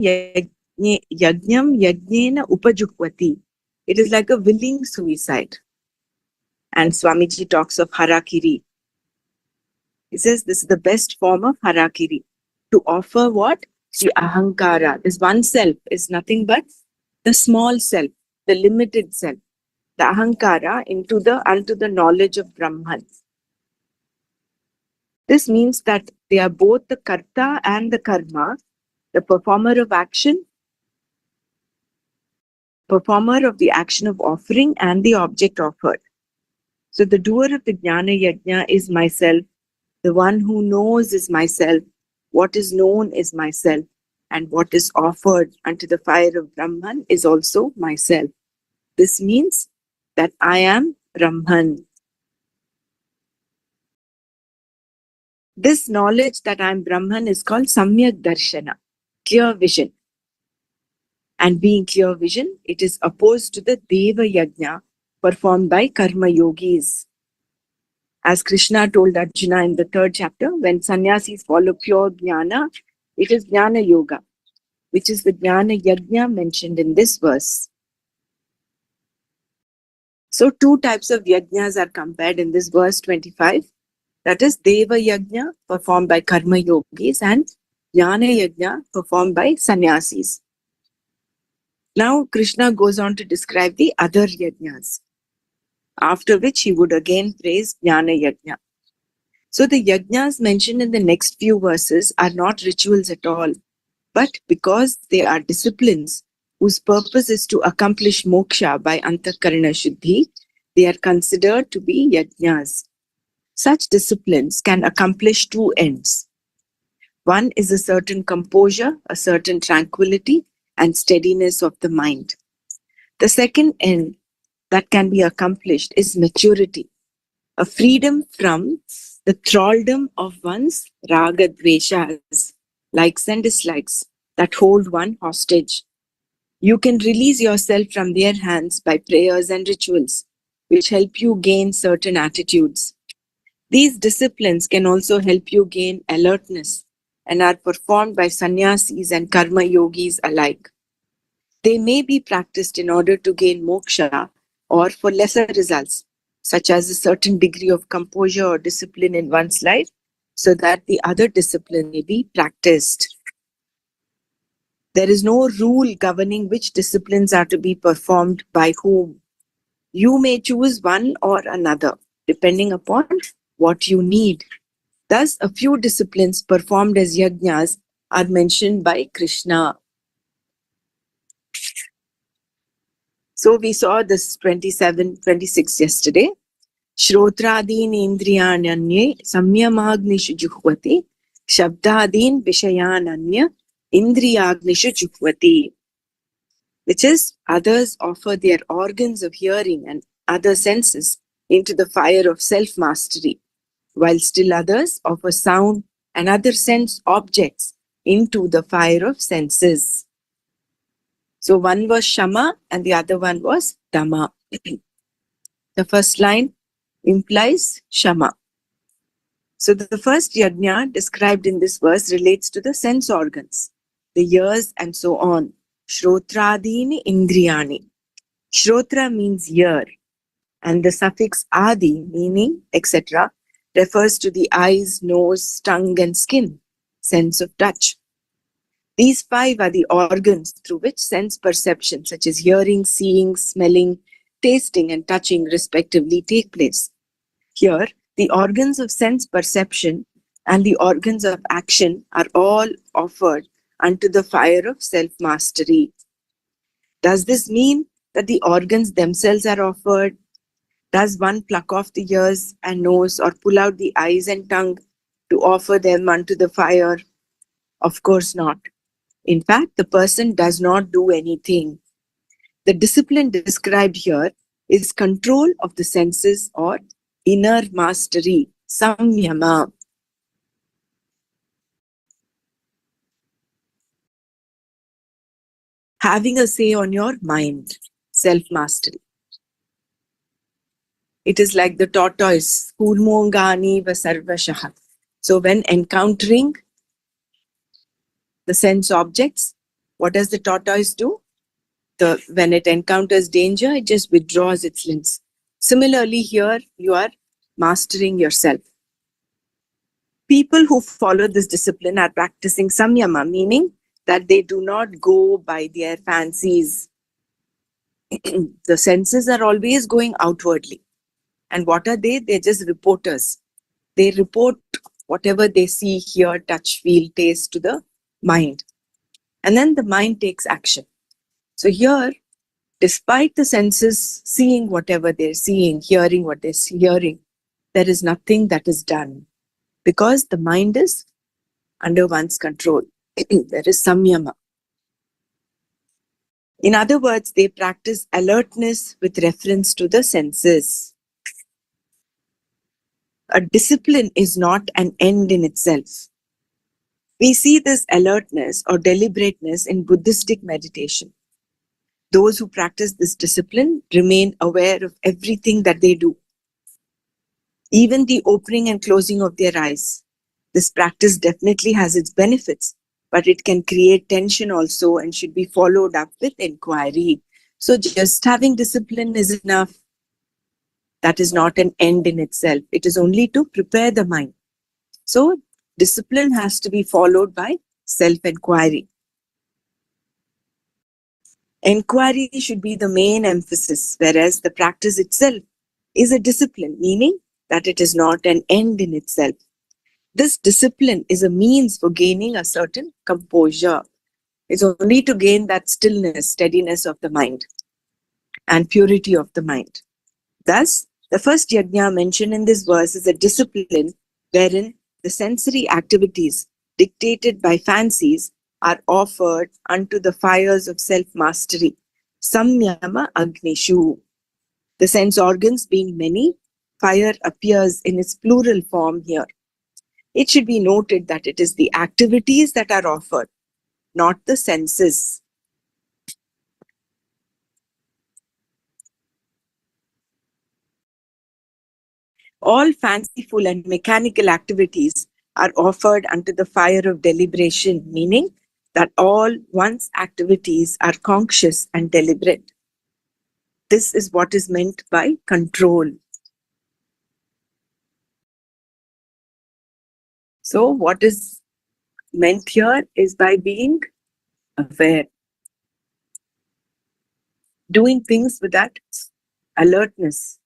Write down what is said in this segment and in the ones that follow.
yajnam yajnena upajuhvati. It is like a willing suicide. And Swamiji talks of harakiri. He says this is the best form of harakiri. To offer what? The ahankara. This one self is nothing but the small self, the limited self, the ahankara unto the knowledge of Brahman. This means that they are both the karta and the karma, the performer of action, performer of the action of offering, and the object offered. So the doer of the jnana yajna is myself, the one who knows is myself, what is known is myself, and what is offered unto the fire of Brahman is also myself. This means that I am Brahman. This knowledge that I am Brahman is called Samyak Darshana, clear vision. And being clear vision, it is opposed to the Deva Yajna performed by Karma Yogis. As Krishna told Arjuna in the 3rd chapter, when sannyasis follow pure jnana, it is jnana yoga, which is the jnana yajna mentioned in this verse. So 2 types of yajnas are compared in this verse 25. That is Deva Yajna performed by Karma Yogis and Jnana Yajna performed by sannyasis. Now Krishna goes on to describe the other yajnas, after which he would again praise Jnana Yajna. So the yajnas mentioned in the next few verses are not rituals at all, but because they are disciplines whose purpose is to accomplish moksha by antakarana shuddhi, they are considered to be yajnas. Such disciplines can accomplish 2 ends. One is a certain composure, a certain tranquility and steadiness of the mind. The second end that can be accomplished is maturity, a freedom from the thraldom of one's raga dveshas, likes and dislikes, that hold one hostage. You can release yourself from their hands by prayers and rituals, which help you gain certain attitudes. These disciplines can also help you gain alertness and are performed by sannyasis and karma yogis alike. They may be practiced in order to gain moksha or for lesser results, such as a certain degree of composure or discipline in one's life, so that the other discipline may be practiced. There is no rule governing which disciplines are to be performed by whom. You may choose one or another, depending upon what you need. Thus, a few disciplines performed as yajnas are mentioned by Krishna. So we saw this 26 yesterday. Shrotradin indriyananye samyamagnishu juhvati shabdadin vishayananya indriyagnishu juhvati, which is others offer their organs of hearing and other senses into the fire of self-mastery, while still others offer sound and other sense objects into the fire of senses. So one was Shama and the other one was Dhamma. The first line implies Shama. So the first yajna described in this verse relates to the sense organs, the ears and so on. Shrotradini indriyani. Shrotra means ear, and the suffix adi, meaning etc., refers to the eyes, nose, tongue and skin, sense of touch. These 5 are the organs through which sense perception such as hearing, seeing, smelling, tasting and touching respectively take place. Here, the organs of sense perception and the organs of action are all offered unto the fire of self-mastery. Does this mean that the organs themselves are offered? Does one pluck off the ears and nose or pull out the eyes and tongue to offer them unto the fire? Of course not. In fact, the person does not do anything. The discipline described here is control of the senses or inner mastery, samyama. Having a say on your mind, self-mastery. It is like the tortoise, kurmongani va sarvashaha. So when encountering the sense objects, What does the tortoise do? When it encounters danger, it just withdraws its limbs. Similarly, here you are mastering yourself. People who follow this discipline are practicing samyama, meaning that they do not go by their fancies. The senses are always going outwardly. And what are they? They're just reporters. They report whatever they see, hear, touch, feel, taste to the mind. And then the mind takes action. So here, despite the senses seeing whatever they're seeing, hearing what they're hearing, there is nothing that is done because the mind is under one's control. There is samyama. In other words, they practice alertness with reference to the senses. A discipline is not an end in itself. We see this alertness or deliberateness in Buddhistic meditation. Those who practice this discipline remain aware of everything that they do, even the opening and closing of their eyes. This practice definitely has its benefits, but it can create tension also and should be followed up with inquiry. So just having discipline is enough. That is not an end in itself. It is only to prepare the mind. So discipline has to be followed by self-inquiry. Inquiry should be the main emphasis, whereas the practice itself is a discipline, meaning that it is not an end in itself. This discipline is a means for gaining a certain composure. It's only to gain that stillness, steadiness of the mind and purity of the mind. Thus, the first yajna mentioned in this verse is a discipline wherein the sensory activities dictated by fancies are offered unto the fires of self-mastery. Samyama agnishu. The sense organs being many, fire appears in its plural form here. It should be noted that it is the activities that are offered, not the senses. All fanciful and mechanical activities are offered unto the fire of deliberation, meaning that all one's activities are conscious and deliberate. This is what is meant by control. So what is meant here is by being aware, doing things with that alertness.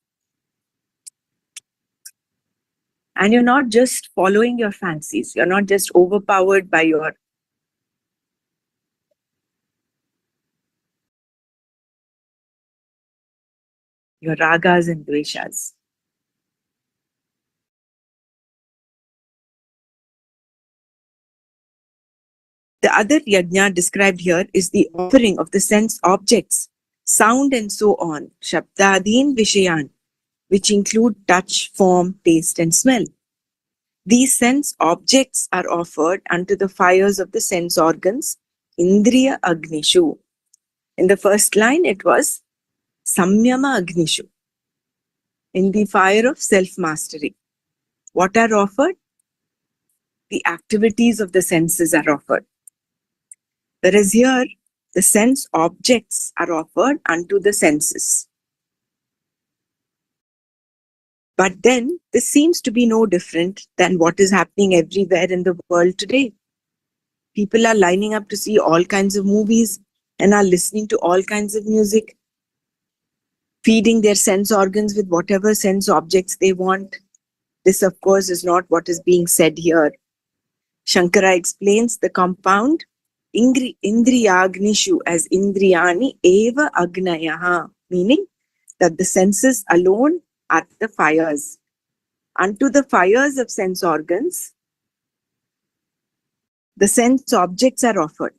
And you're not just following your fancies. You're not just overpowered by your ragas and dveshas. The other yajna described here is the offering of the sense objects, sound and so on, shabdadin vishayan, which include touch, form, taste and smell. These sense objects are offered unto the fires of the sense organs, indriya agnishu. In the first line, it was samyama agnishu. In the fire of self-mastery, what are offered? The activities of the senses are offered. Whereas here, the sense objects are offered unto the senses. But then, this seems to be no different than what is happening everywhere in the world today. People are lining up to see all kinds of movies and are listening to all kinds of music, feeding their sense organs with whatever sense objects they want. This, of course, is not what is being said here. Shankara explains the compound indriyagnishu as indriyani eva agnayaha, meaning that the senses alone are the fires. Unto the fires of sense organs, the sense objects are offered.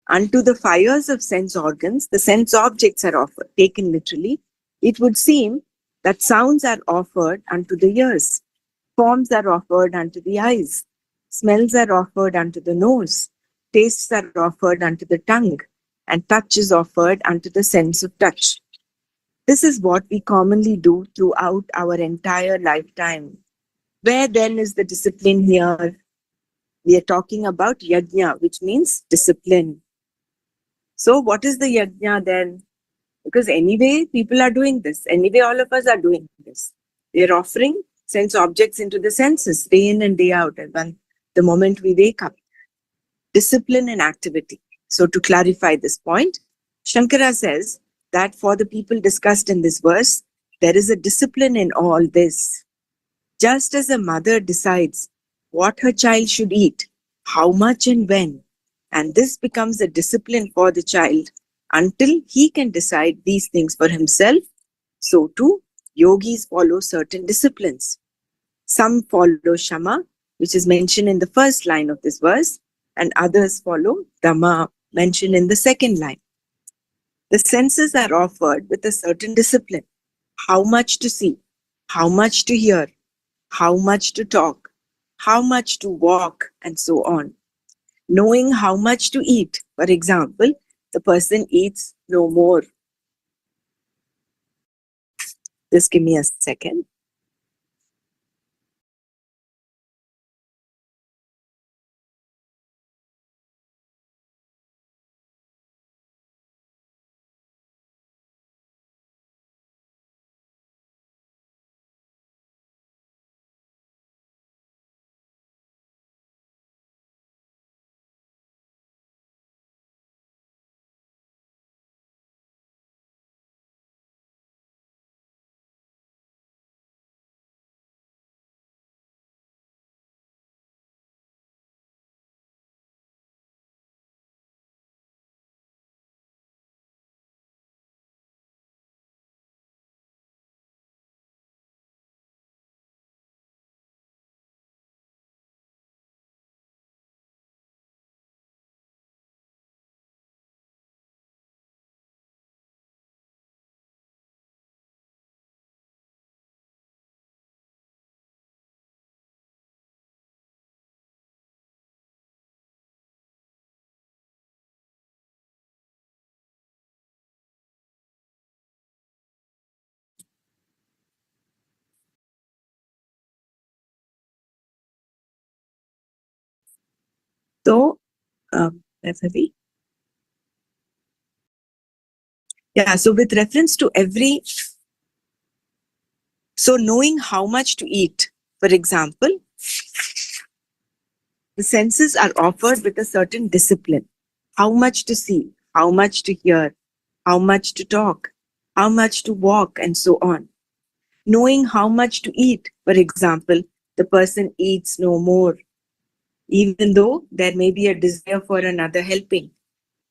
Unto the fires of sense organs, the sense objects are offered. Taken literally, it would seem that sounds are offered unto the ears, forms are offered unto the eyes, smells are offered unto the nose, tastes are offered unto the tongue, and touch is offered unto the sense of touch. This is what we commonly do throughout our entire lifetime. Where then is the discipline here? We are talking about yajna, which means discipline. So what is the yajna then? Because anyway, people are doing this. Anyway, all of us are doing this. We are offering sense objects into the senses day in and day out. And when the moment we wake up, discipline and activity. So to clarify this point, Shankara says that for the people discussed in this verse, there is a discipline in all this. Just as a mother decides what her child should eat, how much and when, and this becomes a discipline for the child until he can decide these things for himself, so too yogis follow certain disciplines. Some follow Shama, which is mentioned in the first line of this verse, and others follow Dhamma, mentioned in the second line. The senses are offered with a certain discipline. How much to see, how much to hear, how much to talk, how much to walk, and so on. Knowing how much to eat, for example, the person eats no more. Just give me a second. So, where were we? Yeah, so with reference to so knowing how much to eat, for example, the senses are offered with a certain discipline. How much to see, how much to hear, how much to talk, how much to walk, and so on. Knowing how much to eat, for example, the person eats no more, even though there may be a desire for another helping.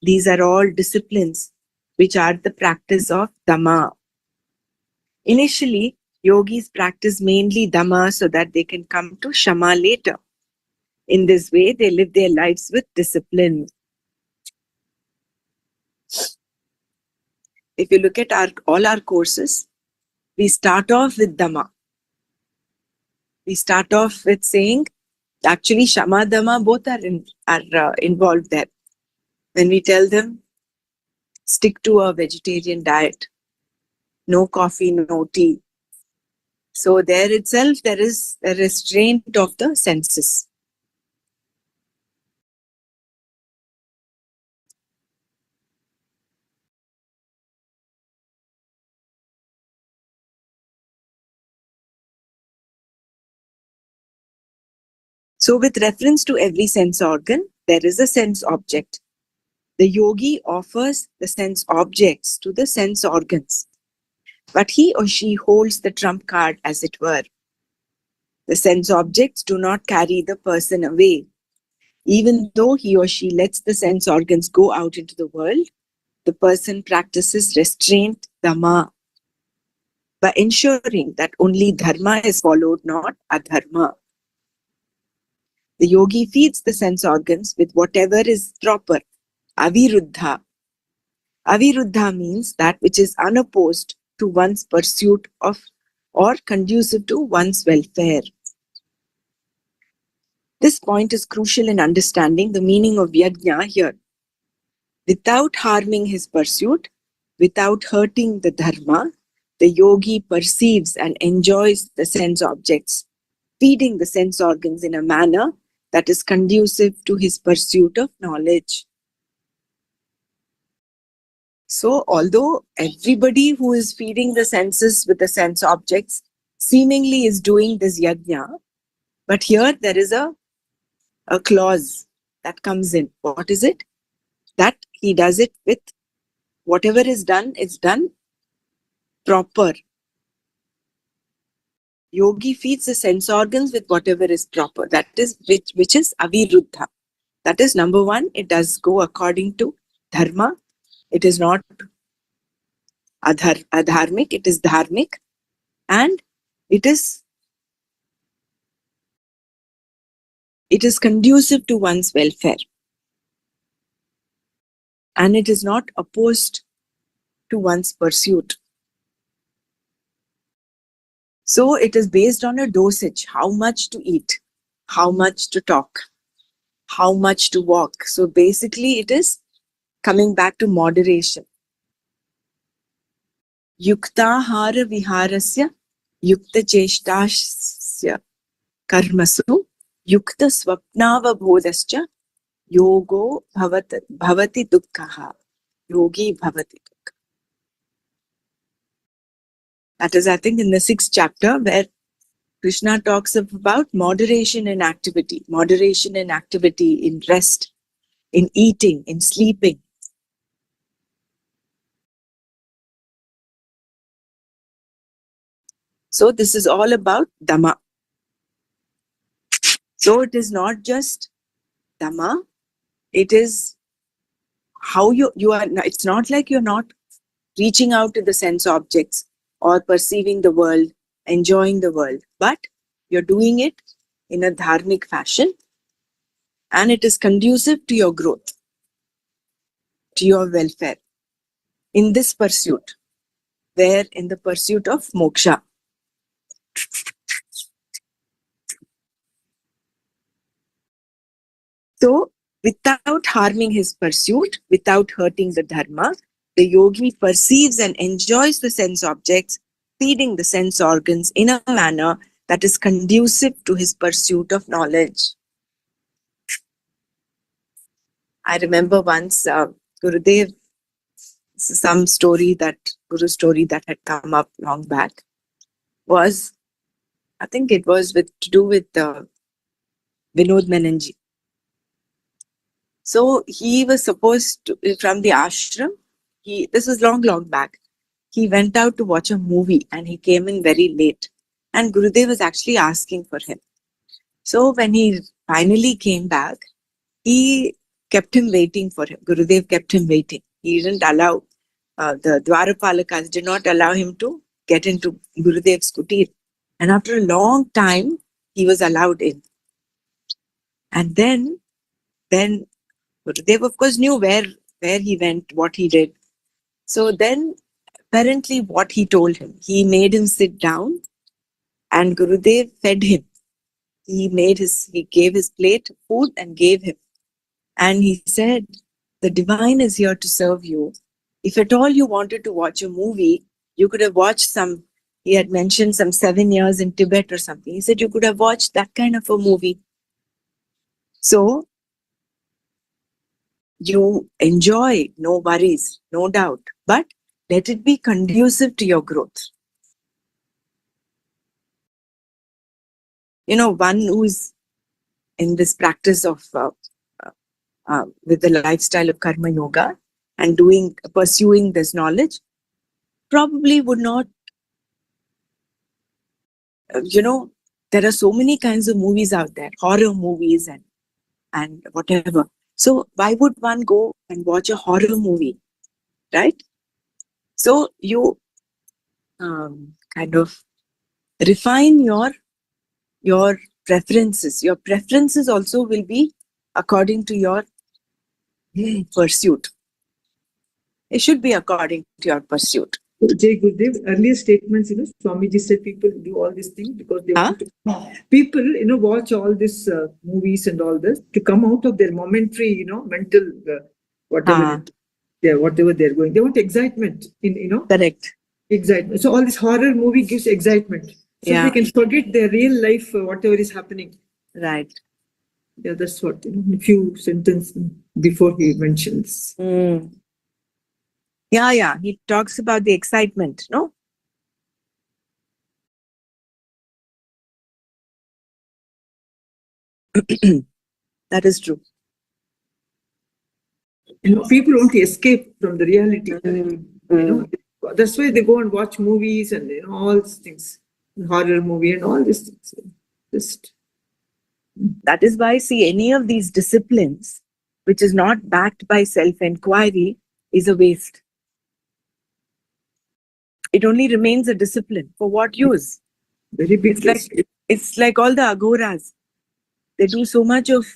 These are all disciplines which are the practice of Dhamma. Initially, yogis practice mainly Dhamma so that they can come to Shama later. In this way, they live their lives with discipline. If you look at all our courses, we start off with Dhamma. We start off with saying, actually, Shama, Dhamma, both are involved there. When we tell them, stick to a vegetarian diet, no coffee, no tea. So there itself, there is a restraint of the senses. So with reference to every sense organ, there is a sense object. The yogi offers the sense objects to the sense organs, but he or she holds the trump card, as it were. The sense objects do not carry the person away. Even though he or she lets the sense organs go out into the world, the person practices restraint, dhamma, by ensuring that only dharma is followed, not adharma. The yogi feeds the sense organs with whatever is proper, aviruddha. Aviruddha means that which is unopposed to one's pursuit of or conducive to one's welfare. This point is crucial in understanding the meaning of yajna here. Without harming his pursuit, without hurting the dharma, the yogi perceives and enjoys the sense objects. feeding the sense organs in a manner that is conducive to his pursuit of knowledge. So, although everybody who is feeding the senses with the sense objects seemingly is doing this yajna, but here there is a clause that comes in. What is it? That he does it with whatever is done proper. Yogi feeds the sense organs with whatever is proper. That is which is aviruddha. That is number one, it does go according to dharma. It is not adharmic, it is dharmic. And it is conducive to one's welfare. And it is not opposed to one's pursuit. So it is based on a dosage, how much to eat, how much to talk, how much to walk. So basically it is coming back to moderation. Yuktahara viharasya, yukta cheshtasya karmasu, yukta swapnavabodhascha, yogo bhavati dukkha. Yogi bhavati dukkha. That is, I think, in the 6th chapter where Krishna talks about moderation in activity, in rest, in eating, in sleeping. So this is all about Dhamma. So it is not just Dhamma, it is how you are, it's not like you're not reaching out to the sense objects or perceiving the world, enjoying the world, but you're doing it in a dharmic fashion and it is conducive to your growth, to your welfare in this pursuit, where in the pursuit of moksha. So, without harming his pursuit, without hurting the dharma, the yogi perceives and enjoys the sense objects, feeding the sense organs in a manner that is conducive to his pursuit of knowledge. I remember once Gurudev, some story that Guru story that had come up long back was, I think it was to do with Vinod Menanji. So he was supposed to, from the ashram, this was long back, he went out to watch a movie and he came in very late. And Gurudev was actually asking for him. So when he finally came back, he kept him waiting for him. Gurudev kept him waiting. He didn't allow, the Dwarapalakas did not allow him to get into Gurudev's kutir. And after a long time, he was allowed in. And then Gurudev, of course, knew where he went, what he did. So then, apparently, what he told him, he made him sit down and Gurudev fed him. He gave his plate of food and gave him. And he said, the divine is here to serve you. If at all you wanted to watch a movie, you could have watched he had mentioned some 7 years in Tibet or something. He said you could have watched that kind of a movie. So, you enjoy, no worries, no doubt, but let it be conducive to your growth. One who's in this practice of with the lifestyle of karma yoga and pursuing this knowledge probably would not, there are so many kinds of movies out there, horror movies and whatever. So why would one go and watch a horror movie, right? So you kind of refine your preferences. Your preferences also will be according to your pursuit. It should be according to your pursuit. Jay Gurudev, earlier statements, Swamiji said people do all these things because they want to. People, watch all these movies and all this to come out of their momentary, mental, whatever they're going. They want excitement in. Correct. Excitement. So all this horror movie gives excitement. So they can forget their real life, whatever is happening. Right. Yeah, that's what, a few sentences before he mentions. Yeah. He talks about the excitement, no? That is true. People want to escape from the reality. That's why they go and watch movies and all these things, horror movie and all these things. Just that is why, see, any of these disciplines which is not backed by self-inquiry is a waste. It only remains a discipline. For what use? very big. It's like all the agoras. They do so much of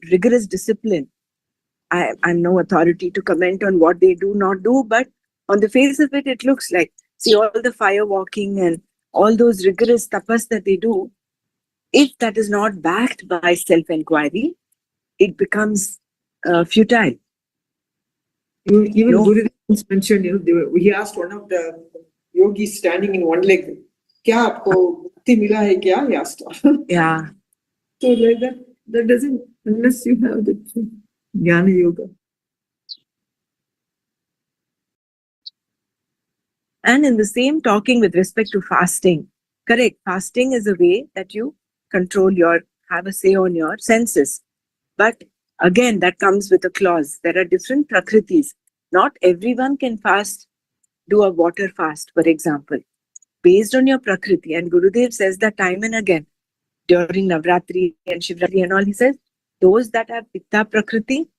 rigorous discipline. I'm no authority to comment on what they do not do, but on the face of it, it looks like, see, all the fire walking and all those rigorous tapas that they do, if that is not backed by self-inquiry, it becomes futile. Even Gurudev mentioned, he asked one of the yogis standing in one leg, "Kya aapko mukti mila hai kya?" He asked. Yeah. So like that doesn't, unless you have the jnana yoga. And in the same talking with respect to fasting, correct, fasting is a way that you have a say on your senses. But again, that comes with a clause. There are different prakritis. Not everyone can do a water fast, for example, based on your prakriti. And Gurudev says that time and again during Navratri and Shivratri and all. He says, those that have Pitta prakriti,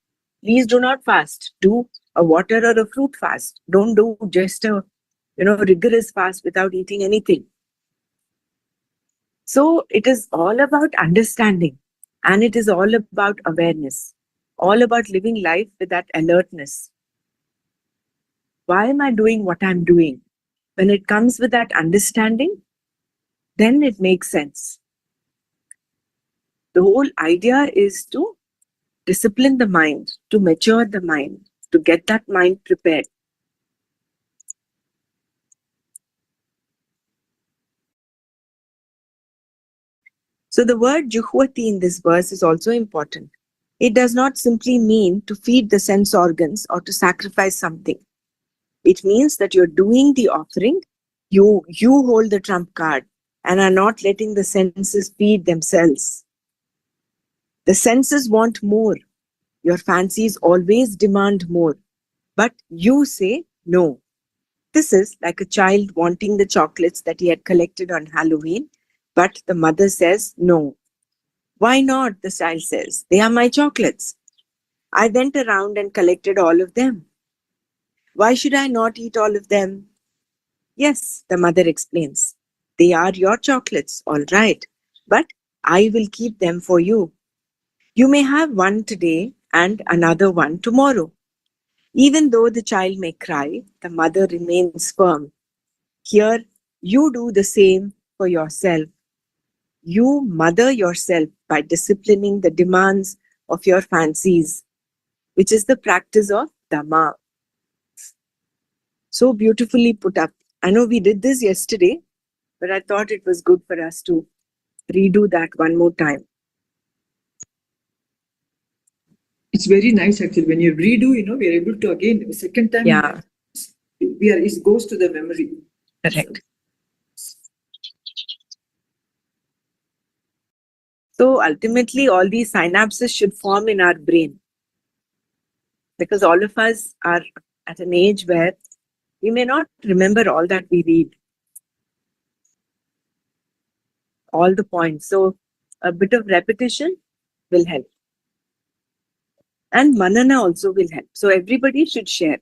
please do not fast. Do a water or a fruit fast. Don't do just a rigorous fast without eating anything. So it is all about understanding, and it is all about awareness, all about living life with that alertness. Why am I doing what I'm doing? When it comes with that understanding, then it makes sense. The whole idea is to discipline the mind, to mature the mind, to get that mind prepared. So the word juhvati in this verse is also important. It does not simply mean to feed the sense organs or to sacrifice something. It means that you're doing the offering, you hold the trump card and are not letting the senses feed themselves. The senses want more. Your fancies always demand more. But you say no. This is like a child wanting the chocolates that he had collected on Halloween, but the mother says no. Why not? The child says. They are my chocolates. I went around and collected all of them. Why should I not eat all of them? Yes, the mother explains. They are your chocolates, all right, but I will keep them for you. You may have one today and another one tomorrow. Even though the child may cry, the mother remains firm. Here, you do the same for yourself. You mother yourself by disciplining the demands of your fancies, which is the practice of Dhamma. So beautifully put up. I know we did this yesterday, but I thought it was good for us to redo that one more time. It's very nice actually. When you redo, we are able to again, the second time, it goes to the memory. Correct. So ultimately, all these synapses should form in our brain, because all of us are at an age where we may not remember all that we read, all the points. So a bit of repetition will help. And Manana also will help. So everybody should share.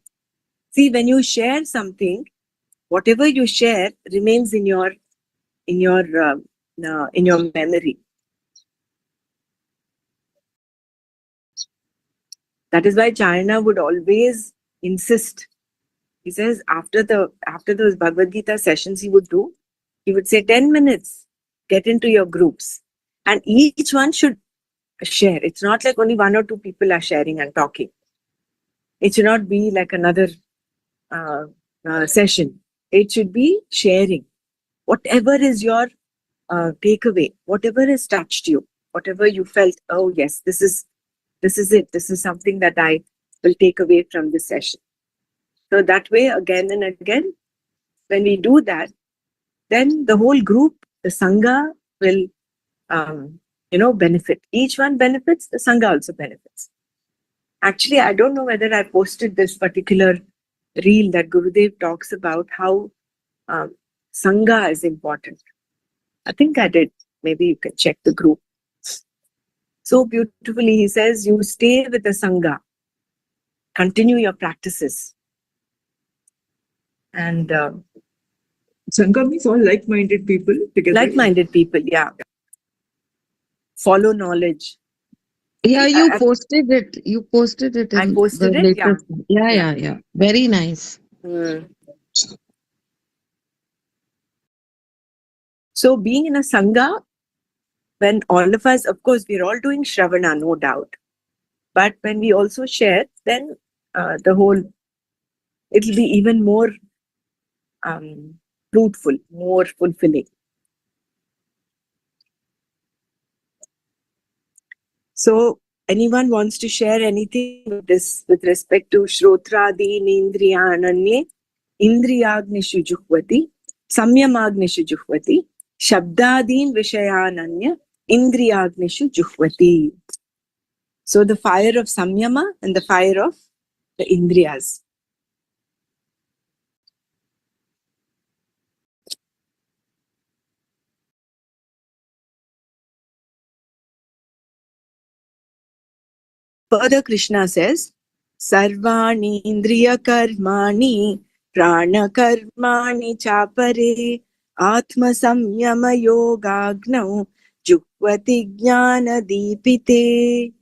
See, when you share something, whatever you share remains in your memory. That is why China would always insist. He says after those Bhagavad Gita sessions he would say 10 minutes, get into your groups, and each one should share. It's not like only one or two people are sharing and talking. It should not be like another session. It should be sharing. Whatever is your takeaway, whatever has touched you, whatever you felt, oh yes, this is it. This is something that I will take away from this session. So that way, again and again, when we do that, then the whole group, the Sangha, will, benefit. Each one benefits, the Sangha also benefits. Actually, I don't know whether I posted this particular reel that Gurudev talks about how Sangha is important. I think I did. Maybe you can check the group. So beautifully, he says, you stay with the Sangha, continue your practices. And Sangha means all like-minded people together. Like-minded people, yeah. Follow knowledge. Yeah, you posted it. You posted it in I posted the it, yeah. latest. Yeah. Very nice. So being in a Sangha, when all of us, of course, we're all doing Shravana, no doubt. But when we also share, then it'll be even more fruitful, more fulfilling. So anyone wants to share anything with this with respect to Shrotradi Nindriyananye, Indriyagnishu Juhvati, Samyamagnishu Juhvati, Shabdadin Vishayananya, Indriyagnishu Juhvati. So the fire of Samyama and the fire of the Indriyas. Further, Krishna says, Sarvani Indriya Karmani Prana Karmani Chapare Atma Samyama Yogagnau Jukvati Jnana Deepite.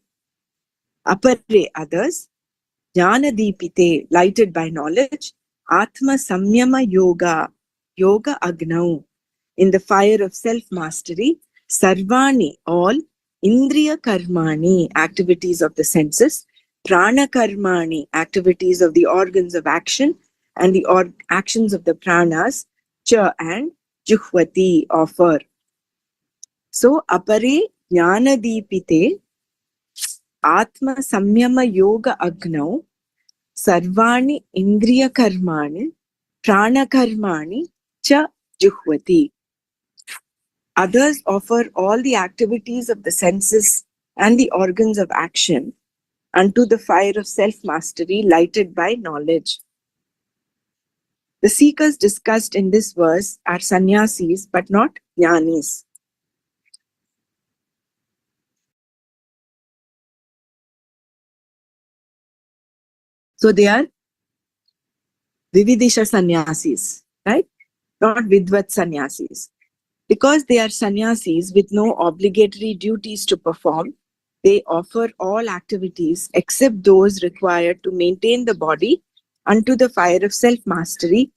Apare, others, Jnana Deepite, lighted by knowledge, Atma Samyama Yoga, Yoga Agnau, in the fire of self-mastery, Sarvani, all, Indriya Karmani, activities of the senses, Prana Karmani, activities of the organs of action, and the actions of the pranas, Cha and Juhvati, offer. So, Apare Jnana Deepite, Atma Samyama Yoga Agnau, Sarvani Indriya Karmani, Prana Karmani, Cha Juhvati. Others offer all the activities of the senses and the organs of action unto the fire of self-mastery lighted by knowledge. The seekers discussed in this verse are sannyasis but not jnanis. So they are Vividisha sannyasis, right? Not Vidvat sannyasis. Because they are sannyasis with no obligatory duties to perform, they offer all activities except those required to maintain the body unto the fire of self-mastery,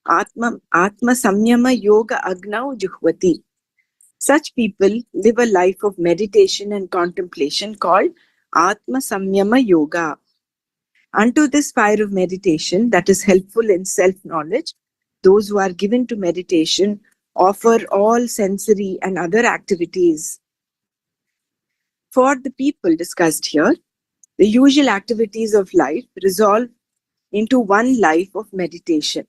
Atma Samyama Yoga Agnau Juhvati. Such people live a life of meditation and contemplation called Atma Samyama Yoga. Unto this fire of meditation that is helpful in self-knowledge, those who are given to meditation offer all sensory and other activities. For the people discussed here, the usual activities of life resolve into one life of meditation.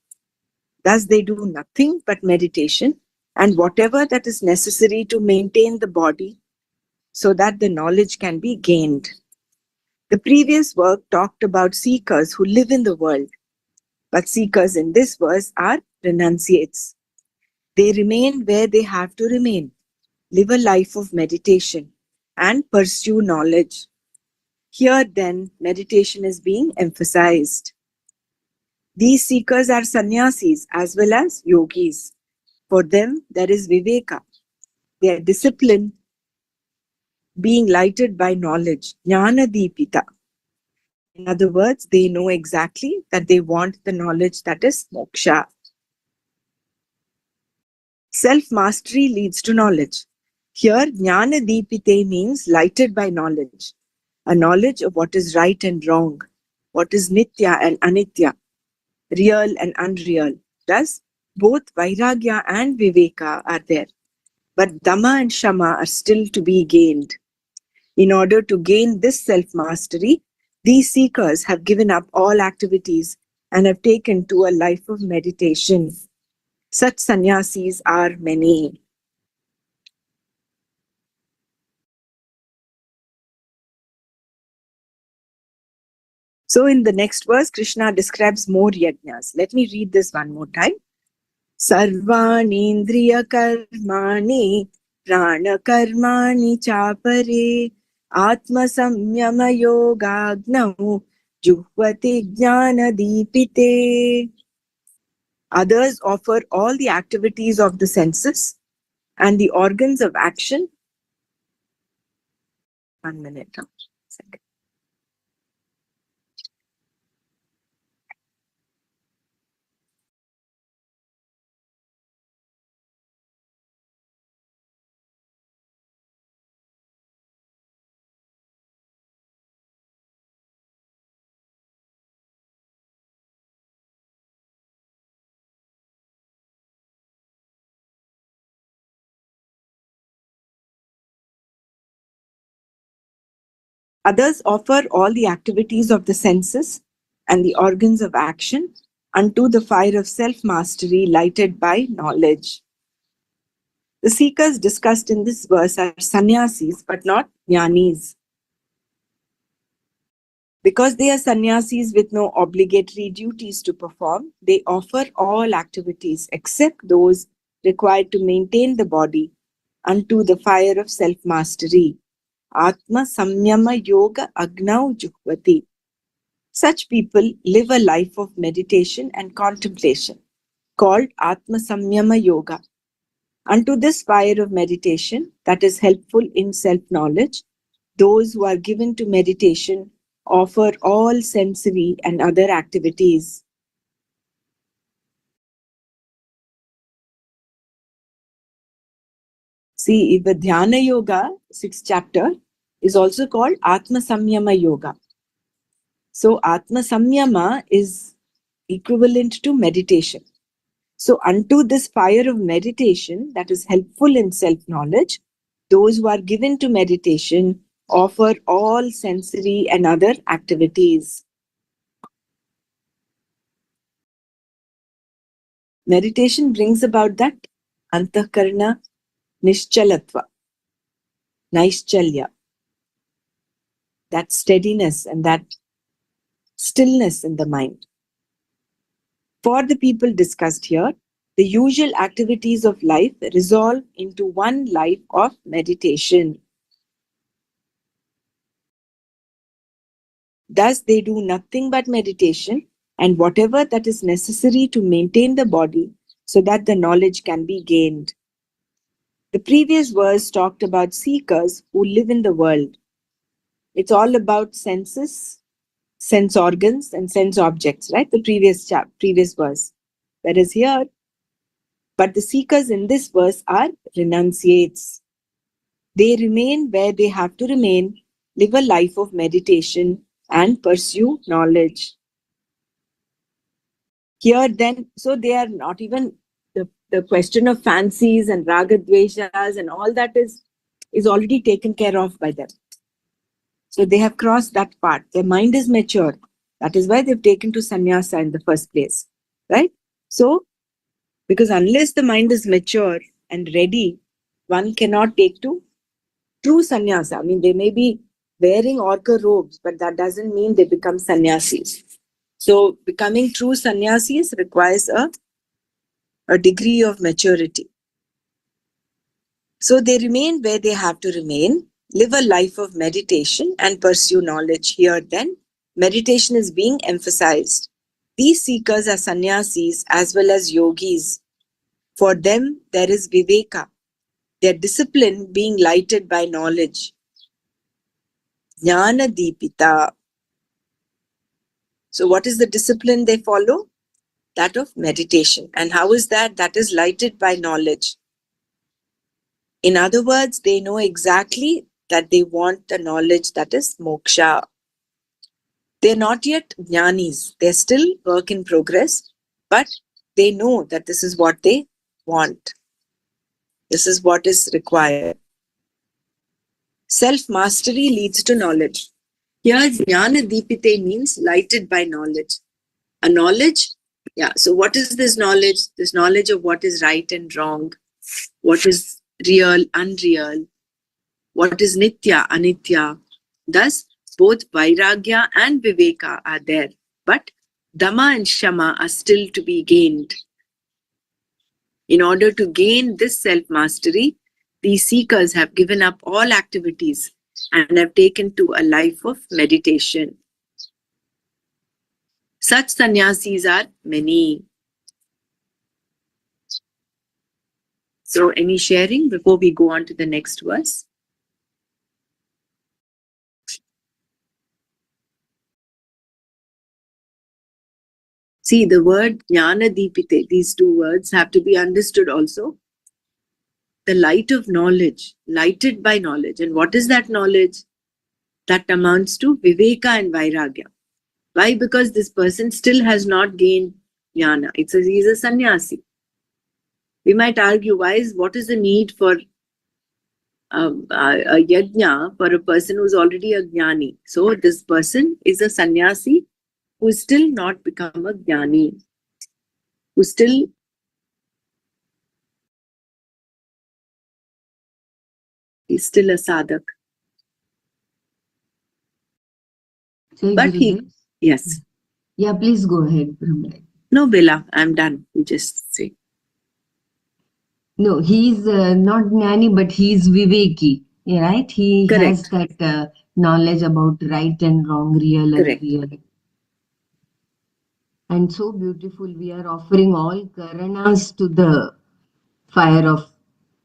Thus they do nothing but meditation and whatever that is necessary to maintain the body so that the knowledge can be gained. The previous work talked about seekers who live in the world, but seekers in this verse are renunciates. They remain where they have to remain, live a life of meditation, and pursue knowledge. Here then, meditation is being emphasized. These seekers are sannyasis as well as yogis. For them, there is viveka, their discipline being lighted by knowledge, jnana deepita. In other words, they know exactly that they want the knowledge that is moksha. Self-mastery leads to knowledge. Here, jnana deepite means lighted by knowledge, a knowledge of what is right and wrong, what is nitya and anitya, real and unreal. Thus, both vairagya and viveka are there. But Dhamma and Shama are still to be gained. In order to gain this self-mastery, these seekers have given up all activities and have taken to a life of meditation. Such sannyasis are many. So in the next verse, Krishna describes more yajnas. Let me read this one more time. Sarvanindriya karmani prana karmani chapare atma samyama yogagnau juhvati jnana deepite. Others offer all the activities of the senses and the organs of action. 1 minute. Second. Others offer all the activities of the senses and the organs of action unto the fire of self-mastery lighted by knowledge. The seekers discussed in this verse are sannyasis, but not jnanis. Because they are sannyasis with no obligatory duties to perform, they offer all activities except those required to maintain the body unto the fire of self-mastery. Atma Samyama Yoga Agnau Juhvati. Such people live a life of meditation and contemplation called Atma Samyama Yoga. Unto this fire of meditation that is helpful in self-knowledge, those who are given to meditation offer all sensory and other activities. See, even Dhyana Yoga, 6th chapter, is also called Atma Samyama Yoga. So Atma Samyama is equivalent to meditation. So unto this fire of meditation that is helpful in self-knowledge, those who are given to meditation offer all sensory and other activities. Meditation brings about that antahkarana nishchalatva, naishchalya, that steadiness and that stillness in the mind. For the people discussed here, the usual activities of life resolve into one life of meditation. Thus, they do nothing but meditation and whatever that is necessary to maintain the body so that the knowledge can be gained. The previous verse talked about seekers who live in the world. It's all about senses, sense organs, and sense objects, right? The previous verse. Whereas here, but the seekers in this verse are renunciates. They remain where they have to remain, live a life of meditation, and pursue knowledge. Here then, so they are not even the question of fancies and ragadveshas and all that is already taken care of by them. So they have crossed that part. Their mind is mature. That is why they've taken to sannyasa in the first place, right? So, because unless the mind is mature and ready, one cannot take to true sannyasa. I mean, they may be wearing orca robes, but that doesn't mean they become sannyasis. So becoming true sannyasis requires a degree of maturity. So they remain where they have to remain, live a life of meditation and pursue knowledge. Here then, meditation is being emphasized. These seekers are sannyasis as well as yogis. For them, there is viveka, their discipline being lighted by knowledge. Jnana deepita. So what is the discipline they follow? That of meditation. And how is that? That is lighted by knowledge. In other words, they know exactly that they want the knowledge that is moksha. They're not yet jnanis. They're still work in progress, but they know that this is what they want. This is what is required. Self-mastery leads to knowledge. Here, Jnana Deepite means lighted by knowledge. A knowledge, so what is this knowledge? This knowledge of what is right and wrong, what is real, unreal, what is Nitya, Anitya. Thus, both Vairagya and Viveka are there, but Dhamma and Shama are still to be gained. In order to gain this self-mastery, these seekers have given up all activities and have taken to a life of meditation. Such sannyasis are many. So, any sharing before we go on to the next verse? See, the word Jnana Deepite, these two words have to be understood also. The light of knowledge, lighted by knowledge. And what is that knowledge? That amounts to Viveka and Vairagya. Why? Because this person still has not gained Jnana. He's a sannyasi. We might argue, what is the need for a yajna for a person who's already a jnani? So this person is a sannyasi who is still not become a jnani, who still is still a sadhak. Jai But Gurudev. yes. Yeah, please go ahead, Brahma. No, Bela, I'm done. You just say. No, he's not Jnani, but he's Viveki, right? He Correct. has that knowledge about right and wrong, real and Correct. real. And so beautiful, we are offering all karanas to the fire of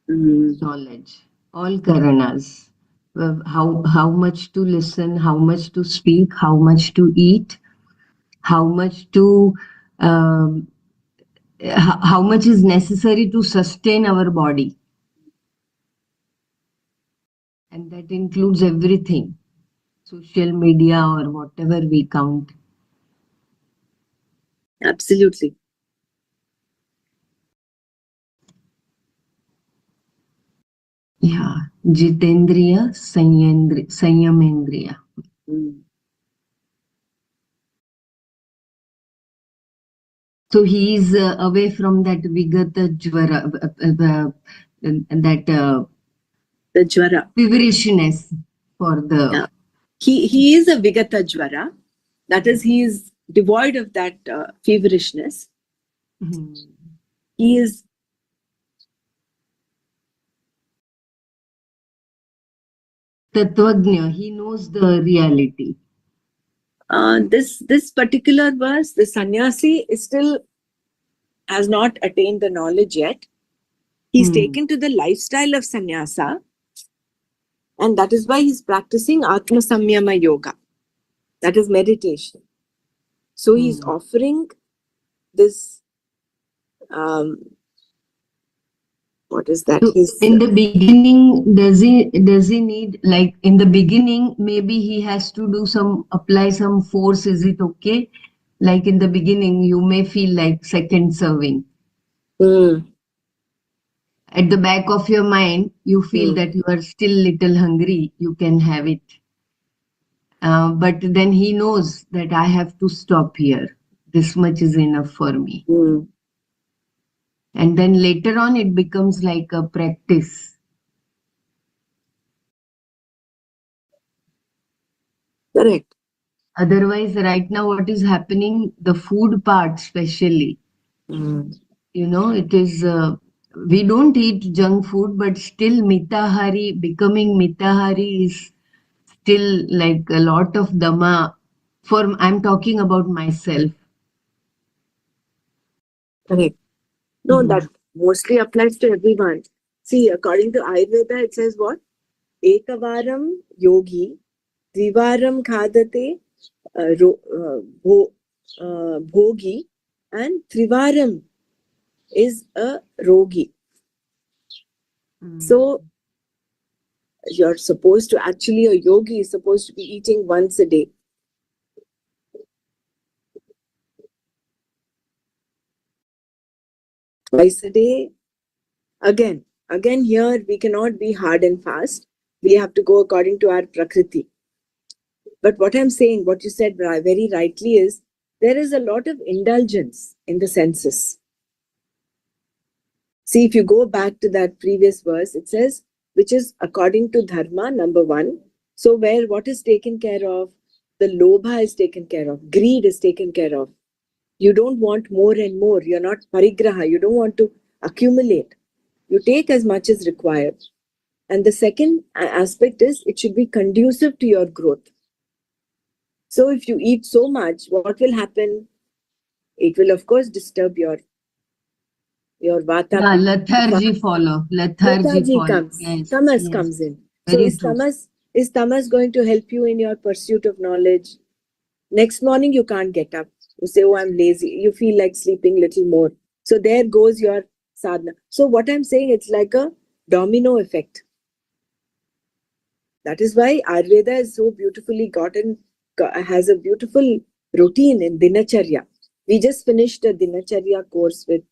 knowledge. All karanas. How much to listen, how much to speak, how much to eat, how much to how much is necessary to sustain our body. And that includes everything, social media or whatever we count. Absolutely. Yeah, Jitendriya, Sanyamendriya. So he is away from that Vigata Jvara, the Jvara. Feverishness for the... Yeah. He is a Vigata Jvara. That is, he is devoid of that feverishness. He is Tatvagnya, he knows the reality. This particular verse, the sannyasi is still has not attained the knowledge yet. He's taken to the lifestyle of sannyasa, and that is why he's practicing Atma Samyama Yoga. That is meditation. So he's offering this what is that? So in the beginning, does he need, like in the beginning, maybe he has to apply some force? Is it okay? Like in the beginning, you may feel like second serving. At the back of your mind, you feel that you are still little hungry. You can have it. But then he knows that I have to stop here. This much is enough for me. And then later on, it becomes like a practice. Correct. Otherwise, right now, what is happening, the food part especially, you know, it is, we don't eat junk food, but still becoming mitahari is still like a lot of dhamma. I'm talking about myself. Correct. No, that mostly applies to everyone. See, according to Ayurveda, it says what? Ekavaram yogi, Dvivaram khadate bhogi, and Trivaram is a rogi. So you're supposed to, actually a yogi is supposed to be eating once a day. Twice a day, again, Again, here we cannot be hard and fast. We have to go according to our prakriti. But what I'm saying, what you said very rightly is, there is a lot of indulgence in the senses. See, if you go back to that previous verse, it says, which is according to dharma, number 1. So where what is taken care of? The lobha is taken care of. Greed is taken care of. You don't want more and more. You're not parigraha. You don't want to accumulate. You take as much as required. And the second aspect is, it should be conducive to your growth. So if you eat so much, what will happen? It will, of course, disturb your vata. Yeah, lethargy follow. Lethargy comes. Yes, Tamas yes. comes in. Very So true. is tamas going to help you in your pursuit of knowledge? Next morning you can't get up. You say, oh, I'm lazy. You feel like sleeping a little more. So there goes your sadhana. So what I'm saying, it's like a domino effect. That is why Ayurveda is so beautifully has a beautiful routine in Dinacharya. We just finished a Dinacharya course with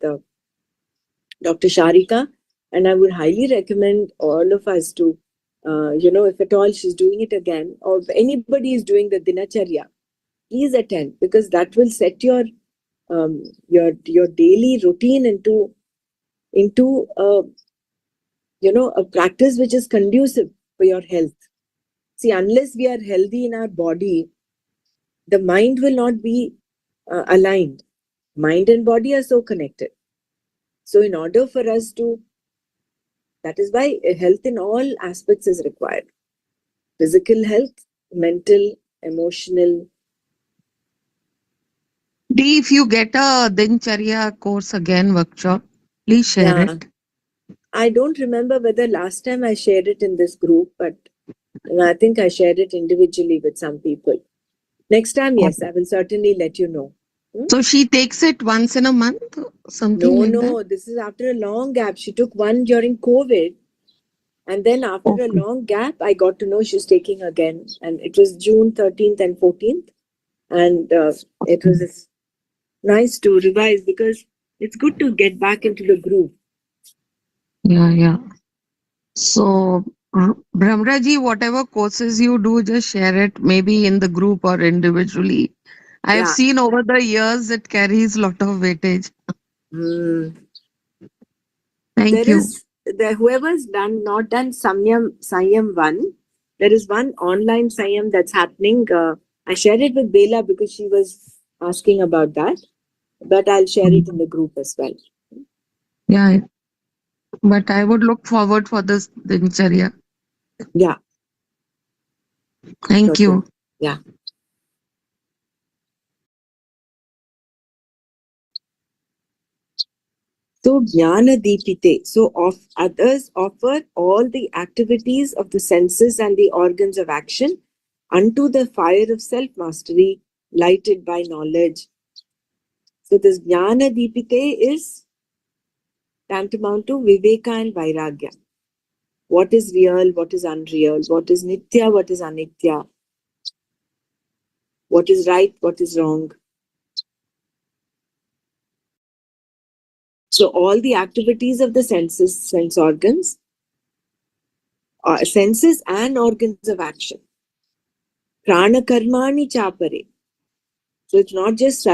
Dr. Sharika, and I would highly recommend all of us to, if at all she's doing it again, or if anybody is doing the Dinacharya, please attend, because that will set your daily routine into a practice which is conducive for your health. See, unless we are healthy in our body, the mind will not be aligned. Mind and body are so connected. So in order for us to, that is why health in all aspects is required. Physical health, mental, emotional. Dee, if you get a Dincharya course again workshop, please share Yeah. it. I don't remember whether last time I shared it in this group, but I think I shared it individually with some people. Next time, yes, I will certainly let you know. So she takes it once in a month, something like that? No, this is after a long gap. She took one during COVID, and then after a long gap, I got to know she's taking again. And it was June 13th and 14th. And it was nice to revise, because it's good to get back into the groove. Yeah. So, Brahmraji, whatever courses you do, just share it, maybe in the group or individually. I have Yeah. seen over the years it carries a lot of weightage. Thank you. Whoever's not done Sanyam 1, there is one online Sanyam that's happening. I shared it with Bela because she was asking about that, but I'll share it in the group as well. Yeah, but I would look forward for this Dincharya. Yeah. Thank Okay. you. Yeah. So Jnana Deepite. So others offer all the activities of the senses and the organs of action unto the fire of self-mastery, lighted by knowledge. So this Jnana Deepite is tantamount to Viveka and Vairagya. What is real, what is unreal, what is Nitya, what is Anitya, what is right, what is wrong. So all the activities of the senses, sense organs, senses and organs of action. Prana karmani chapare. So it's not just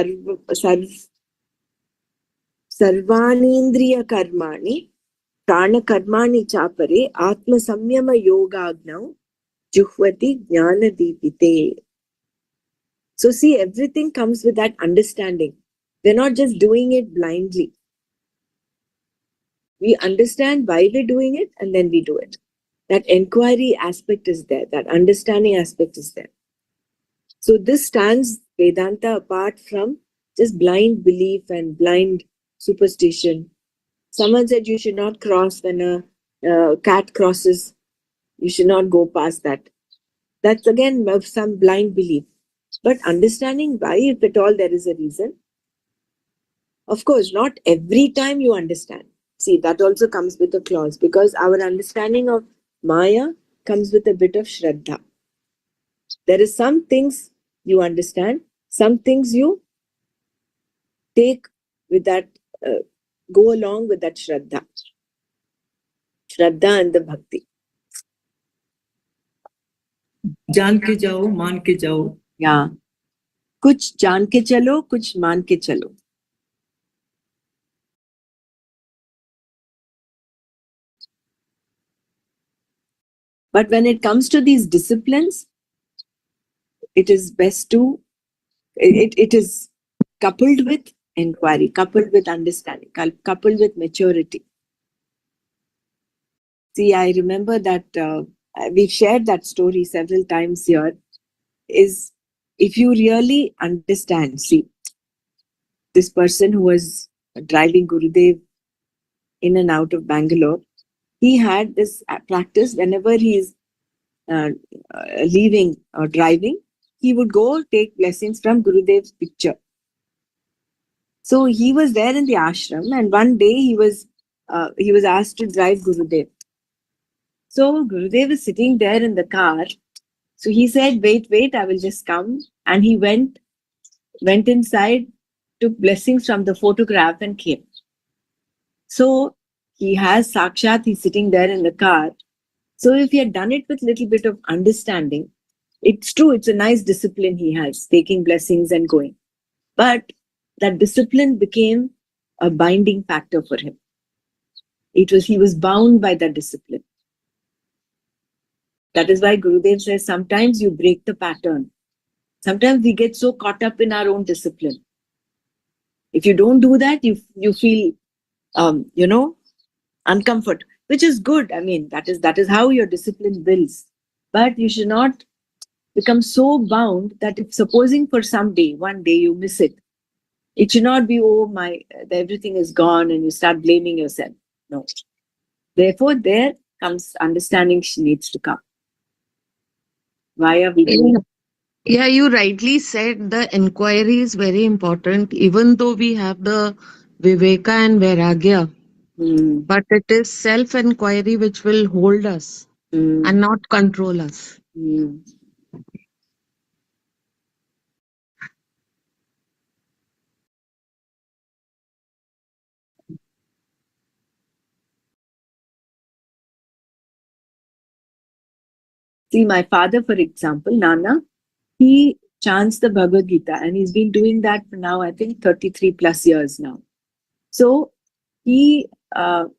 sarvanindriya karmani, prana karmani chapare, atma samyama yogagnau, juhvati jnana deepite. So see, everything comes with that understanding. We're not just doing it blindly. We understand why we're doing it, and then we do it. That inquiry aspect is there. That understanding aspect is there. So this stands Vedanta apart from just blind belief and blind superstition. Someone said you should not cross when a cat crosses. You should not go past that. That's again some blind belief. But understanding why, if at all there is a reason. Of course, not every time you understand. See, that also comes with a clause, because our understanding of Maya comes with a bit of Shraddha. There is some things you understand, some things you take with that, go along with that Shraddha. Shraddha and the bhakti. Jaan ke jao, maan ke jao. Yeah. Kuch jaan ke chalo, kuch maan ke chalo. But when it comes to these disciplines, it is best to, it is coupled with inquiry, coupled with understanding, coupled with maturity. See, I remember that we've shared that story several times here, is if you really understand, see, this person who was driving Gurudev in and out of Bangalore, he had this practice whenever he is leaving or driving, he would go take blessings from Gurudev's picture. So he was there in the ashram, and one day he was asked to drive Gurudev. So Gurudev is sitting there in the car. So he said, wait, I will just come. And he went inside, took blessings from the photograph and came. So he has Sakshat, he's sitting there in the car. So if he had done it with little bit of understanding, it's true, it's a nice discipline he has, taking blessings and going. But that discipline became a binding factor for him. He was bound by that discipline. That is why Gurudev says, sometimes you break the pattern. Sometimes we get so caught up in our own discipline. If you don't do that, you feel, uncomfort, which is good. I mean, that is how your discipline builds. But you should not become so bound that if supposing for one day you miss it, it should not be, everything is gone and you start blaming yourself. No. Therefore, there comes understanding needs to come. Why are we doing? Yeah, you rightly said the inquiry is very important, even though we have the Viveka and Vairagya. But it is self-inquiry which will hold us and not control us. See, my father, for example, Nana, he chants the Bhagavad Gita, and he's been doing that for now, I think, 33 plus years now. So he does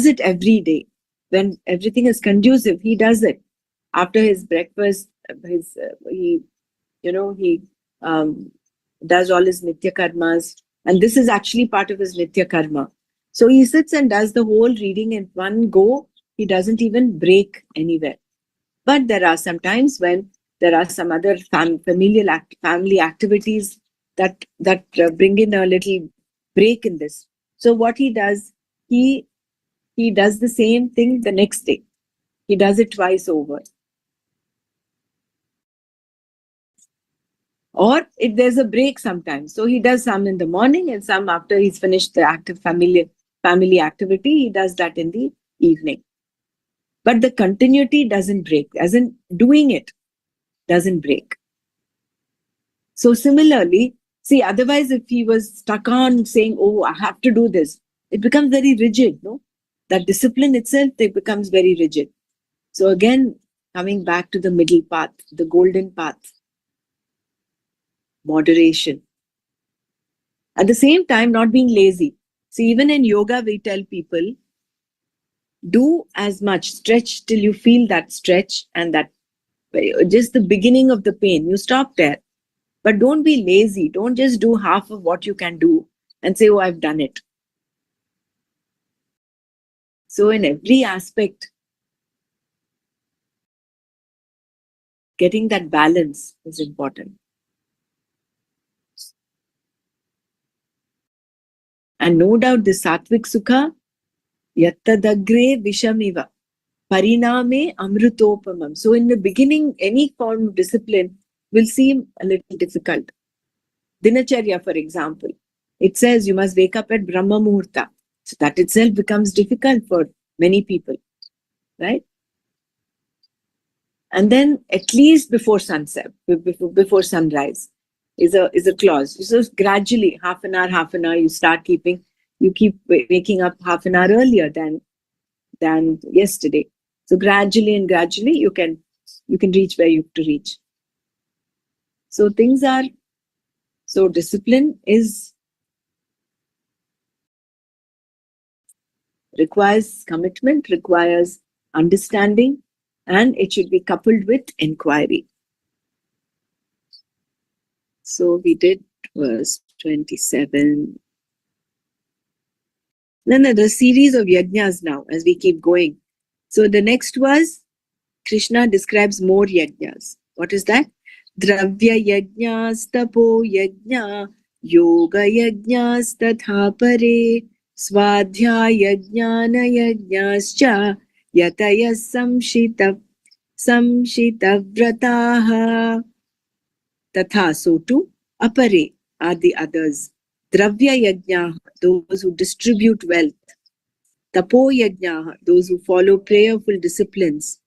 it every day. When everything is conducive, he does it. After his breakfast, he does all his nitya karmas, and this is actually part of his nitya karma. So he sits and does the whole reading in one go. He doesn't even break anywhere. But there are some times when there are some other family activities that bring in a little break in this. So what he does, he does the same thing the next day. He does it twice over. Or if there's a break sometimes. So he does some in the morning and some after he's finished the active family activity, he does that in the evening. But the continuity doesn't break, as in doing it doesn't break. So similarly, see, otherwise if he was stuck on saying, oh, I have to do this, it becomes very rigid, no? That discipline itself, it becomes very rigid. So again, coming back to the middle path, the golden path, moderation. At the same time, not being lazy. See, even in yoga, we tell people, do as much, stretch till you feel that stretch and that just the beginning of the pain. You stop there. But don't be lazy. Don't just do half of what you can do and say, oh, I've done it. So in every aspect, getting that balance is important. And no doubt the sattvic sukha, yattadagre vishamiva, pariname amrutopamam. So in the beginning, any form of discipline will seem a little difficult. Dinacharya, for example, it says you must wake up at Brahma Muhurta. So that itself becomes difficult for many people, right? And then at least before sunset, before sunrise is a clause. So gradually, half an hour, you start keeping. You keep waking up half an hour earlier than yesterday. So gradually and gradually you can reach where you have to reach. So discipline requires commitment, requires understanding, and it should be coupled with inquiry. So we did verse 27. Then there's a series of yajnas now as we keep going. So the next verse, Krishna describes more yajnas. What is that? Dravya yajnas, tapo yajna, yoga yajnas, tatha pare, swadhyaya jnana yajnascha, yataya samshitavrataha. Tatha, so too, apare are the others. Dravya yajna, those who distribute wealth. Tapo yajna, those who follow prayerful disciplines.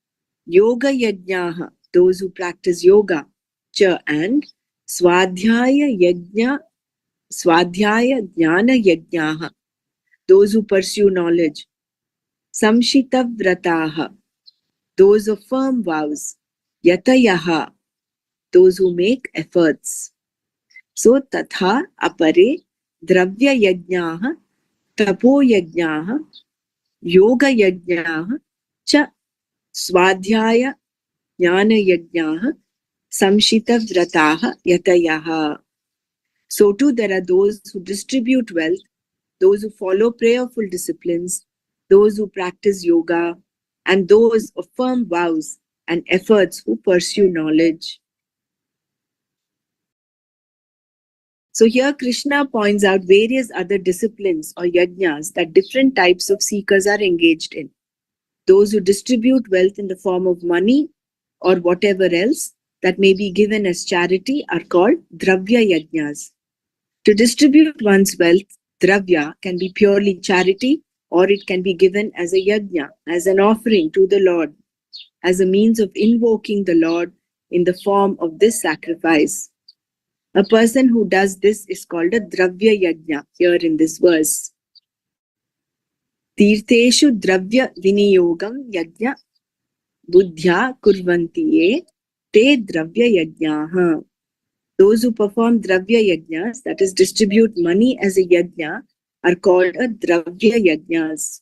Yoga yajna, those who practice yoga. Cha, and swadhyaya jnana yajna, those who pursue knowledge. Samshitavrataha, those of firm vows. Yatayaha, those who make efforts. So tatha apare dravya yajnaha, tapo yajnaha, yoga yajnaha, cha swadhyaya jnana yajnaha, samshita vrataha yatayaha. So too there are those who distribute wealth, those who follow prayerful disciplines, those who practice yoga, and those of firm vows and efforts who pursue knowledge. So here Krishna points out various other disciplines or yajnas that different types of seekers are engaged in. Those who distribute wealth in the form of money or whatever else that may be given as charity are called dravya yajnas. To distribute one's wealth, dravya, can be purely charity, or it can be given as a yajna, as an offering to the Lord, as a means of invoking the Lord in the form of this sacrifice. A person who does this is called a dravya yajna here in this verse. Tirtheshu dravya viniyogam yajna buddhya kurvanti ye te dravya yajnaha. Those who perform dravya yajnas, that is distribute money as a yajna, are called a dravya yajnas.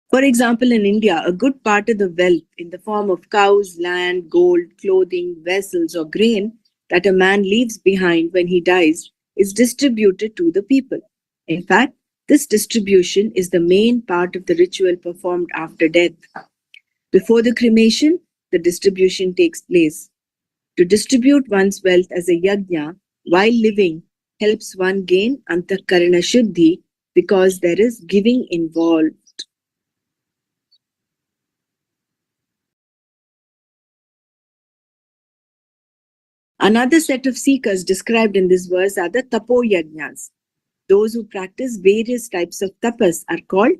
For example, in India, a good part of the wealth in the form of cows, land, gold, clothing, vessels, or grain that a man leaves behind when he dies is distributed to the people. In fact, this distribution is the main part of the ritual performed after death. Before the cremation, the distribution takes place. To distribute one's wealth as a yajna while living helps one gain antakarana shuddhi because there is giving involved. Another set of seekers described in this verse are the tapo yajnas. Those who practice various types of tapas are called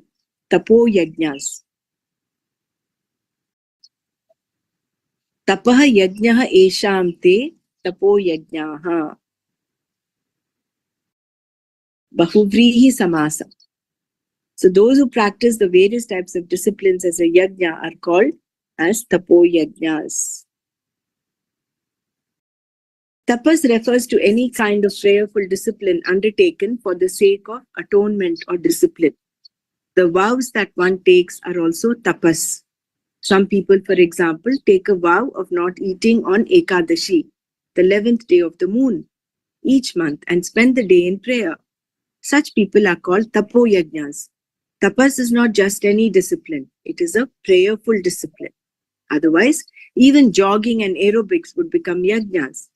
tapo yajnas. Tapaha yajnaha esham te tapo yajnaha. Bahuvrihi samasa. So those who practice the various types of disciplines as a yajna are called as tapo yajnas. Tapas refers to any kind of prayerful discipline undertaken for the sake of atonement or discipline. The vows that one takes are also tapas. Some people, for example, take a vow of not eating on Ekadashi, the 11th day of the moon, each month and spend the day in prayer. Such people are called tapo yajnas. Tapas is not just any discipline, it is a prayerful discipline. Otherwise, even jogging and aerobics would become yajnas.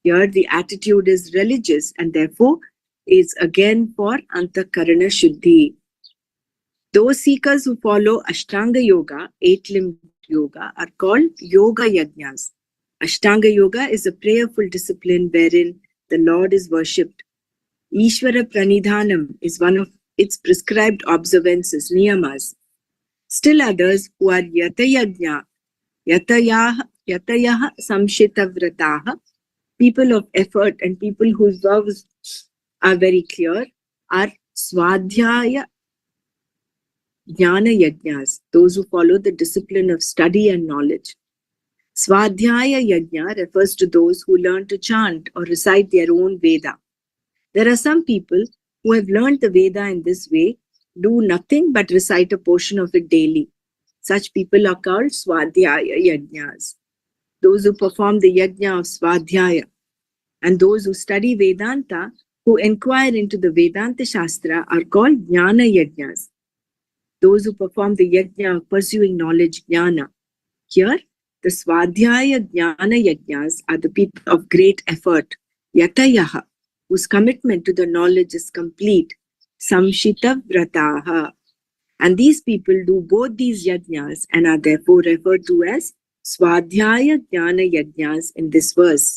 Here, the attitude is religious and therefore is again for antakarana shuddhi. Those seekers who follow Ashtanga Yoga, 8-limbed yoga, are called yoga yajnas. Ashtanga Yoga is a prayerful discipline wherein the Lord is worshipped. Ishvara Pranidhanam is one of its prescribed observances, niyamas. Still others who are yatayajna, yatayaha samshitavrataha, people of effort and people whose vows are very clear are Swadhyaya Jnana Yajnas, those who follow the discipline of study and knowledge. Swadhyaya Yajna refers to those who learn to chant or recite their own Veda. There are some people who have learned the Veda in this way, do nothing but recite a portion of it daily. Such people are called Swadhyaya Yajnas. Those who perform the Yajna of Swadhyaya, and those who study Vedanta, who inquire into the Vedanta Shastra, are called Jnana Yajnas. Those who perform the Yajna of pursuing knowledge, Jnana. Here, the Swadhyaya Jnana Yajnas are the people of great effort, Yatayaha, whose commitment to the knowledge is complete, Samshita Vrataha. And these people do both these yajnas and are therefore referred to as Swadhyaya Jnana Yajnas in this verse.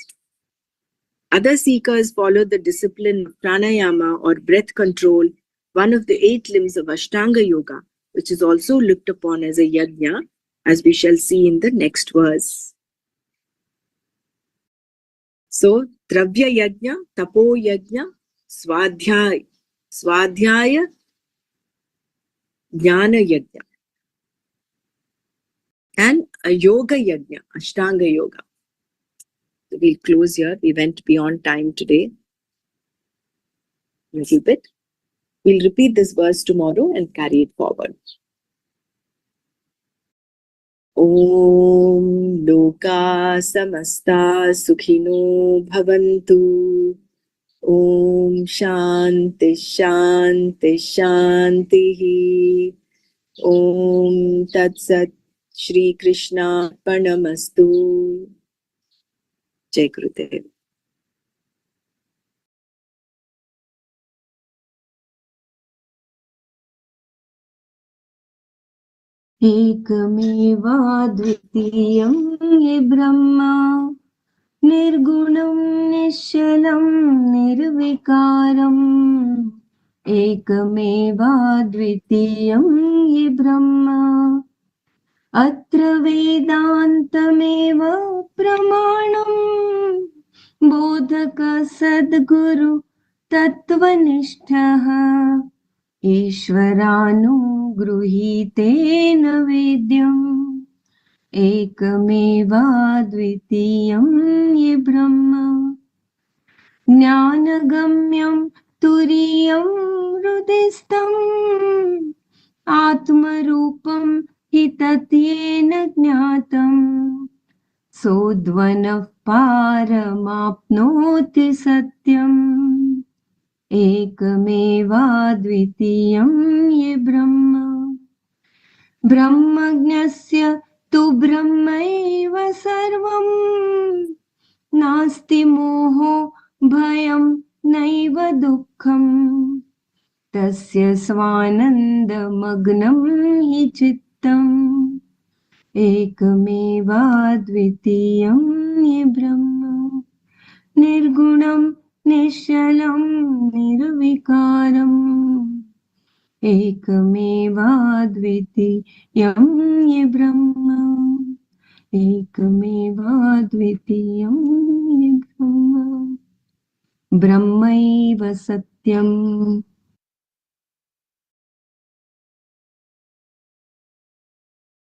Other seekers follow the discipline of pranayama or breath control, one of the 8 limbs of Ashtanga Yoga, which is also looked upon as a yajna, as we shall see in the next verse. So, Dravya Yajna, Tapo Yajna, Swadhyaya Jnana Yajna, and a Yoga Yajna, Ashtanga Yoga. So we'll close here. We went beyond time today a little bit. We'll repeat this verse tomorrow and carry it forward. Om Loka Samasta Sukhino Bhavantu. Om Shanti Shanti Shanti. Om Tat Sat Shri Krishna Parnamastu. Jai Gurudev. एकमेवाद्वितीयं ये ब्रह्मा निर्गुणं निश्चलं निर्विकारम् एकमेवाद्वितीयं ये ब्रह्मा अत्र वेदान्तमेव प्रमाणम् बोधक सद्गुरु तत्त्वनिष्ठः ईश्वरानुगृहीतेन वेद्यम् एकमेवाद्वितीयं ये ब्रह्म ज्ञानगम्यं तुरीयं हृदिस्थम् आत्मरूपं हि तत्-येन ज्ञातम् सोऽध्वनः पारमाप्नोति सत्यम् एकमेवाद्वितीयं ये ब्रह्म ब्रह्मज्ञस्य तु ब्रह्मैव सर्वम् नास्ति मोहो भयं नैव दुःखम् तस्य स्वानन्दमग्नं हि चित्तम् एकमेवाद्वितीयं ये ब्रह्म निर्गुणं निश्चलं निर्विकारम् एकमेवाद्वितीयं ये ब्रह्म एकमेवाद्वितीयं ये ब्रह्म ब्रह्मैव सत्यम्